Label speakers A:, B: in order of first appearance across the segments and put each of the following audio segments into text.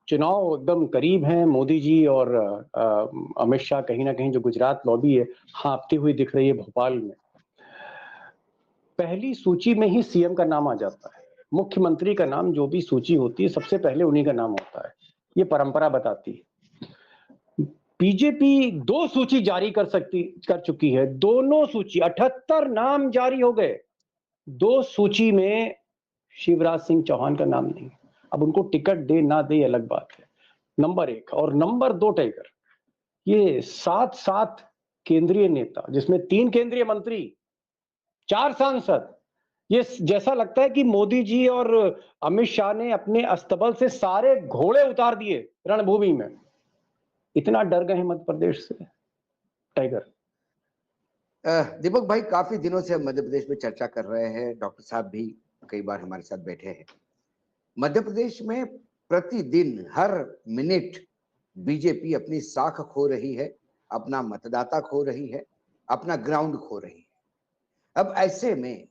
A: चुनाव एकदम करीब हैं। मोदी जी और अमित शाह कहीं ना कहीं जो गुजरात लॉबी है हाँफती हुई दिख रही है भोपाल में। पहली सूची में ही सीएम का नाम आ जाता है। मुख्यमंत्री का नाम जो भी सूची होती है सबसे पहले उन्हीं का नाम होता है। ये परंपरा बताती है। बीजेपी 2 सूची जारी कर चुकी है। दोनों सूची 78 नाम जारी हो गए। 2 सूची में शिवराज सिंह चौहान का नाम नहीं। अब उनको टिकट दे ना दे अलग बात है, नंबर 1। और नंबर 2 टाइगर, ये 7 केंद्रीय नेता, जिसमें 3 केंद्रीय मंत्री, 4 सांसद, ये जैसा लगता है कि मोदी जी और अमित शाह ने अपने अस्तबल से सारे घोड़े उतार दिए रणभूमि में। इतना डर गए हैं मध्य प्रदेश से टाइगर।
B: दीपक भाई, काफी दिनों से हम मध्य प्रदेश में चर्चा कर रहे हैं। डॉक्टर साहब भी कई बार हमारे साथ बैठे हैं। मध्य प्रदेश में प्रतिदिन हर मिनट बीजेपी अपनी साख खो रही है, अपना मतदाता खो रही है, अपना ग्राउंड खो रही है। अब ऐसे में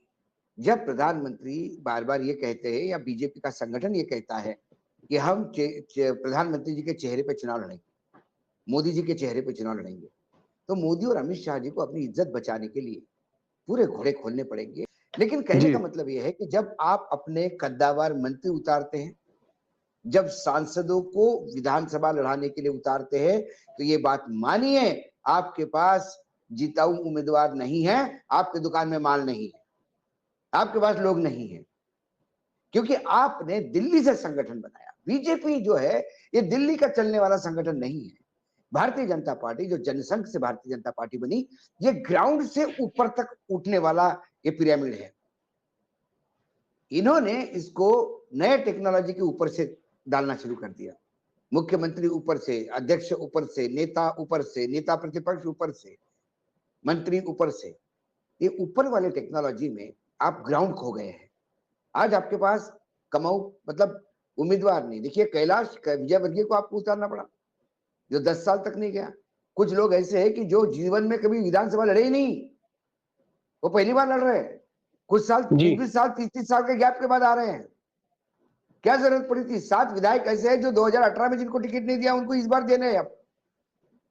B: जब प्रधानमंत्री बार बार ये कहते हैं या बीजेपी का संगठन ये कहता है कि हम प्रधानमंत्री जी के चेहरे पे चुनाव लड़ेंगे, मोदी जी के चेहरे पे चुनाव लड़ेंगे, तो मोदी और अमित शाह जी को अपनी इज्जत बचाने के लिए पूरे घोड़े खोलने पड़ेंगे। लेकिन कहने का मतलब यह है कि जब आप अपने कद्दावर मंत्री उतारते हैं, जब सांसदों को विधानसभा लड़ाने के लिए उतारते हैं, तो ये बात मानिए आपके पास जिताऊ उम्मीदवार नहीं है, आपके दुकान में माल नहीं है, आपके पास लोग नहीं है, क्योंकि आपने दिल्ली से संगठन बनाया। बीजेपी जो है ये दिल्ली का चलने वाला संगठन नहीं है। भारतीय जनता पार्टी जो जनसंघ से भारतीय जनता पार्टी बनी, ये ग्राउंड से ऊपर तक उठने वाला ये पिरामिड है। इन्होंने इसको नए टेक्नोलॉजी के ऊपर से डालना शुरू कर दिया। मुख्यमंत्री ऊपर से, अध्यक्ष ऊपर से, नेता ऊपर से, नेता प्रतिपक्ष ऊपर से, मंत्री ऊपर से। ये ऊपर वाले टेक्नोलॉजी में आप ग्राउंड खो गए हैं। आज आपके पास कमाऊ मतलब उम्मीदवार नहीं। देखिए, कैलाश विजयवर्गीय को आपको उतारना पड़ा, जो 10 साल तक नहीं गया। कुछ लोग ऐसे हैं कि जो जीवन में कभी विधानसभा लड़े ही नहीं, वो पहली बार लड़ रहे हैं। कुछ साल 20 साल 30 साल के गैप के बाद आ रहे हैं। क्या जरूरत पड़ी थी? 7 विधायक ऐसे हैं जो 2018 में जिनको टिकट नहीं दिया, उनको इस बार देने हैं। अब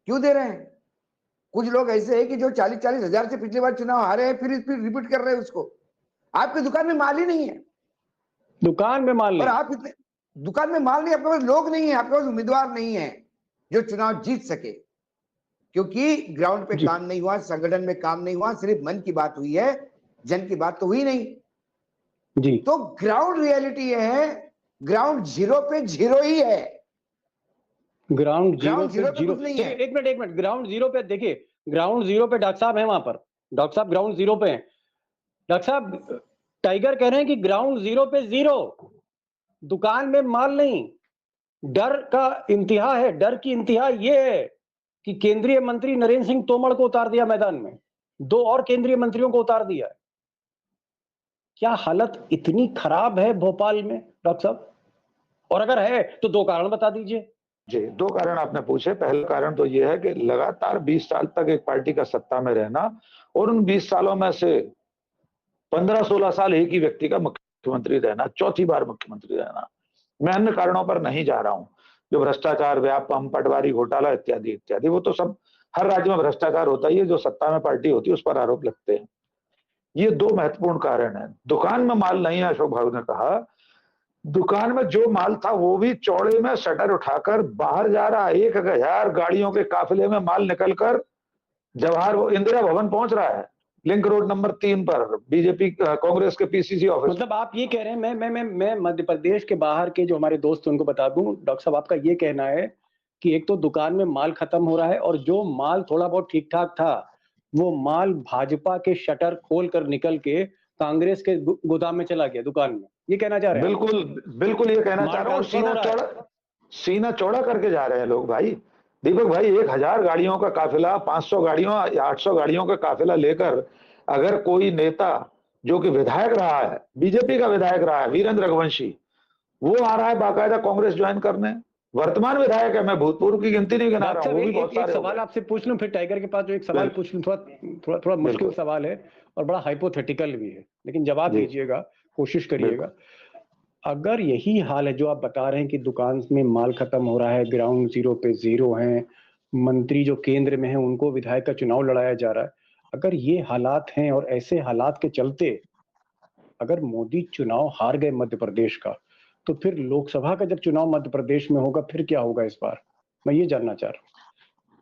B: क्यों दे रहे हैं? कुछ लोग ऐसे हैं कि जो 40-40 हजार से पिछली बार चुनाव हारे हैं, फिर रिपीट कर रहे हैं उसको। आपकी दुकान में माल ही नहीं है।
A: दुकान में माल नहीं,
B: और आप इतने दुकान में माल नहीं, आपके पास लोग नहीं है, आपके पास उम्मीदवार नहीं है जो चुनाव जीत सके, क्योंकि ग्राउंड पे काम नहीं हुआ, संगठन में काम नहीं हुआ, सिर्फ मन की बात हुई है, जन की बात तो हुई नहीं
A: जी।
B: तो ग्राउंड रियलिटी ये है, ग्राउंड जीरो पे जीरो ही है।
A: ग्राउंड जीरो पे जीरो नहीं है। एक मिनट, ग्राउंड जीरो पे देखिए, ग्राउंड जीरो पे डॉक्टर साहब है वहां पर। डॉक्टर साहब ग्राउंड जीरो पे हैं। डॉक्टर साहब, टाइगर कह रहे हैं कि ग्राउंड जीरो पे जीरो, दुकान में माल नहीं। डर का इंतहा है, डर की इंतहा यह है कि केंद्रीय मंत्री नरेंद्र सिंह तोमर को उतार दिया मैदान में, 2 और केंद्रीय मंत्रियों को उतार दिया। क्या हालत इतनी खराब है भोपाल में डॉक्टर साहब? और अगर है तो 2 कारण बता दीजिए।
C: जी, 2 कारण आपने पूछे। पहला कारण तो यह है कि लगातार 20 साल तक एक पार्टी का सत्ता में रहना और उन 20 सालों में से 15-16 साल एक ही व्यक्ति का मुख्यमंत्री रहना, चौथी बार मुख्यमंत्री रहना। मैं अन्य कारणों पर नहीं जा रहा हूं, जो भ्रष्टाचार, व्यापम, पटवारी घोटाला इत्यादि इत्यादि, वो तो सब हर राज्य में भ्रष्टाचार होता ही है। जो सत्ता में पार्टी होती है उस पर आरोप लगते हैं। ये 2 महत्वपूर्ण कारण है। दुकान में माल नहीं है, अशोक भाऊ ने कहा। दुकान में जो माल था वो भी चौड़े में शटर उठाकर बाहर जा रहा है। 1000 गाड़ियों के काफिले में माल निकलकर जवाहर इंदिरा भवन पहुंच रहा है, लिंक रोड नंबर 3 पर, बीजेपी कांग्रेस के पीसीसी ऑफिस।
A: मतलब आप ये कह रहे हैं, मैं मध्य प्रदेश के बाहर के जो हमारे दोस्त उनको बता दूं, डॉक्टर साहब आपका ये कहना है कि एक तो दुकान में माल खत्म हो रहा है और जो माल थोड़ा बहुत ठीक ठाक था वो माल भाजपा के शटर खोल कर निकल के कांग्रेस के गोदाम में चला गया, दुकान में। ये कहना चाह रहे हैं?
C: बिल्कुल ये कहना चाह रहा हूँ। सीना चौड़ा करके जा रहे हैं लोग भाई। दीपक भाई, 1000 गाड़ियों का काफिला, 500 गाड़ियों या 800 गाड़ियों का काफिला लेकर अगर कोई नेता जो कि विधायक रहा है, बीजेपी का विधायक रहा है, वीरेंद्र रघुवंशी, वो आ रहा है बाकायदा कांग्रेस ज्वाइन करने। वर्तमान विधायक है, मैं भूतपूर्व की गिनती नहीं गिना रहा हूं, वो भी बहुत सारे।
A: सवाल आपसे पूछ लूं फिर टाइगर के पास जो एक सवाल पूछ लूं, थोड़ा मुश्किल सवाल है और बड़ा हाइपोथेटिकल भी है, लेकिन जवाब दीजिएगा, कोशिश करिएगा। अगर यही हाल है जो आप बता रहे हैं कि दुकान में माल खत्म हो रहा है, ग्राउंड जीरो पे जीरो हैं, मंत्री जो केंद्र में हैं उनको विधायक का चुनाव लड़ाया जा रहा है, अगर ये हालात हैं और ऐसे हालात के चलते अगर मोदी चुनाव हार गए मध्य प्रदेश का, तो फिर लोकसभा का जब चुनाव मध्य प्रदेश में होगा फिर क्या होगा इस बार, मैं ये जानना चाह रहा हूँ।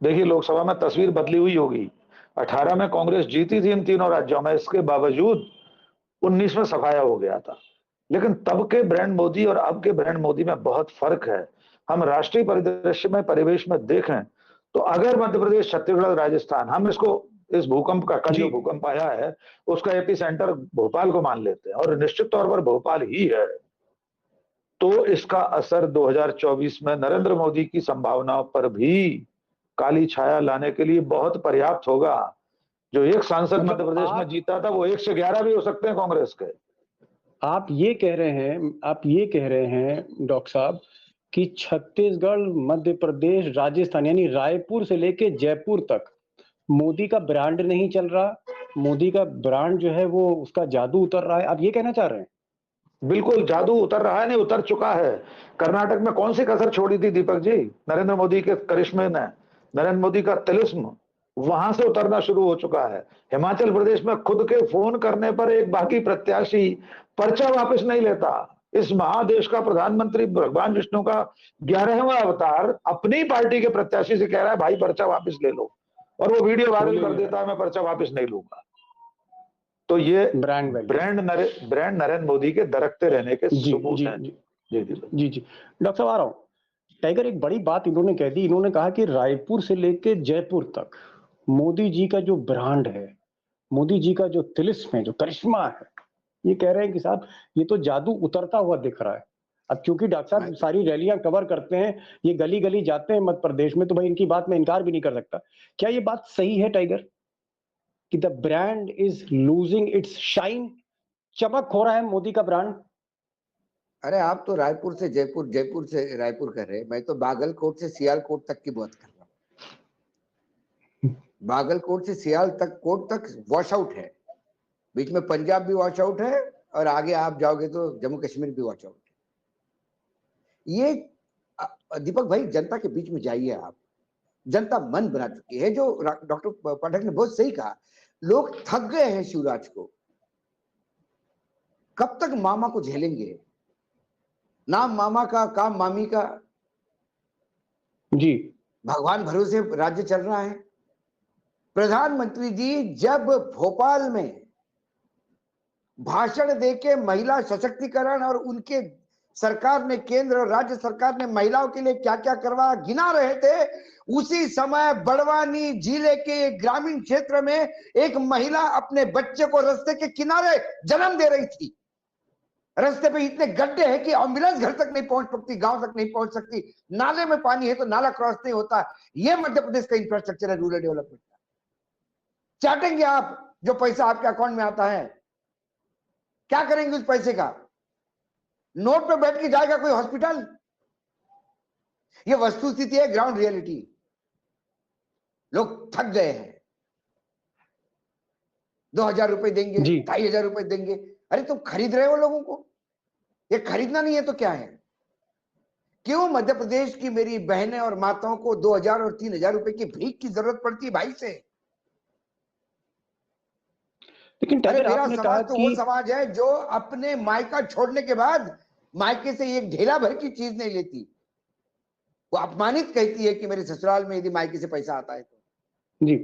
C: देखिए, लोकसभा में तस्वीर बदली हुई होगी। 18 में कांग्रेस जीती थी इन तीनों राज्यों में, इसके बावजूद 19 में सफाया हो गया था। लेकिन तब के ब्रांड मोदी और अब के ब्रांड मोदी में बहुत फर्क है। हम राष्ट्रीय परिदृश्य में, परिवेश में देखें तो अगर मध्य प्रदेश, छत्तीसगढ़, राजस्थान, हम इसको इस भूकंप का, कल जो भूकंप आया है उसका एपी सेंटर भोपाल को मान लेते हैं और निश्चित तौर पर भोपाल ही है, तो इसका असर 2024 में नरेंद्र मोदी की संभावनाओं पर भी काली छाया लाने के लिए बहुत पर्याप्त होगा। जो एक सांसद मध्य प्रदेश में जीता था वो 1 से 11 भी हो सकते हैं कांग्रेस के।
A: आप ये कह रहे हैं डॉक्टर साहब कि छत्तीसगढ़, मध्य प्रदेश, राजस्थान यानी रायपुर से लेके जयपुर तक मोदी का ब्रांड नहीं चल रहा, मोदी का ब्रांड जो है वो उसका जादू उतर रहा है, आप ये कहना चाह रहे हैं?
C: बिल्कुल, जादू उतर रहा है, नहीं उतर चुका है। कर्नाटक में कौन सी कसर छोड़ी थी दीपक जी? नरेंद्र मोदी के करिश्मे ने, नरेंद्र मोदी का तिलिस्म वहां से उतरना शुरू हो चुका है। हिमाचल प्रदेश में खुद के फोन करने पर एक बाकी प्रत्याशी पर्चा वापस नहीं लेता। इस महादेश का प्रधानमंत्री भगवान विष्णु का 11वां अवतार अपनी पार्टी के प्रत्याशी से कह रहा है भाई पर्चा वापस ले लो, और वो वीडियो वायरल कर देता है मैं पर्चा वापस नहीं लूंगा। तो ये ब्रांड नरेंद्र मोदी के दरकते रहने के सबूत हैं।
A: जी डॉक्टर साहब आ रहा हूं। टाइगर, एक बड़ी बात इन्होंने कह दी, इन्होंने कहा कि रायपुर से लेके जयपुर तक मोदी जी का जो ब्रांड है, मोदी जी का जो तिलिस्म है, जो करिश्मा है, ये कह रहे हैं कि साहब ये तो जादू उतरता हुआ दिख रहा है। अब क्योंकि डॉक्टर साहब सारी रैलियां कवर करते हैं, ये गली गली जाते हैं मध्य प्रदेश में, तो भाई इनकी बात में इनकार भी नहीं कर सकता। क्या ये बात सही है टाइगर कि the brand is losing its shine, चमक हो रहा है मोदी का ब्रांड?
B: अरे आप तो रायपुर से जयपुर, जयपुर से रायपुर कर रहे हैं, मैं तो बागलकोट से सियालकोट तक की बात कर रहा हूँ। बागलकोट से सियालकोट तक वॉश आउट है, बीच में पंजाब भी वॉश आउट है और आगे आप जाओगे तो जम्मू कश्मीर भी वॉच आउट है। ये दीपक भाई, जनता के बीच में जाइए आप, जनता मन बना चुकी है। जो डॉक्टर पाठक ने बहुत सही कहा, लोग थक गए हैं शिवराज को। कब तक मामा को झेलेंगे? नाम मामा का, काम मामी का।
A: जी,
B: भगवान भरोसे राज्य चल रहा है। प्रधानमंत्री जी जब भोपाल में भाषण देके महिला सशक्तिकरण और उनके सरकार ने, केंद्र और राज्य सरकार ने महिलाओं के लिए क्या क्या करवाया गिना रहे थे, उसी समय बड़वानी जिले के ग्रामीण क्षेत्र में एक महिला अपने बच्चे को रास्ते के किनारे जन्म दे रही थी। रास्ते पे इतने गड्ढे हैं कि एम्बुलेंस घर तक नहीं पहुंच सकती, गांव तक नहीं पहुंच सकती, नाले में पानी है तो नाला क्रॉस नहीं होता। यह मध्य प्रदेश का इंफ्रास्ट्रक्चर है, रूरल डेवलपमेंट का। चाटेंगे आप जो पैसा आपके अकाउंट में आता है, क्या करेंगे उस पैसे का? नोट पे बैठ के जाएगा कोई हॉस्पिटल? ये वस्तुस्थिति है, ग्राउंड रियलिटी। लोग थक गए हैं। 2000 रुपए देंगे, 2500 रुपए देंगे। अरे तुम खरीद रहे हो लोगों को? ये खरीदना नहीं है तो क्या है? क्यों मध्य प्रदेश की मेरी बहनें और माताओं को 2000 और 3000 रुपए की भीख की जरूरत पड़ती है भाई से?
A: लेकिन
B: मेरा समाज तो वो समाज है जो अपने मायका छोड़ने के बाद मायके से एक ढेला भर की चीज नहीं लेती। वो अपमानित कहती है कि मेरे ससुराल में यदि मायके से पैसा आता है तो।
A: जी।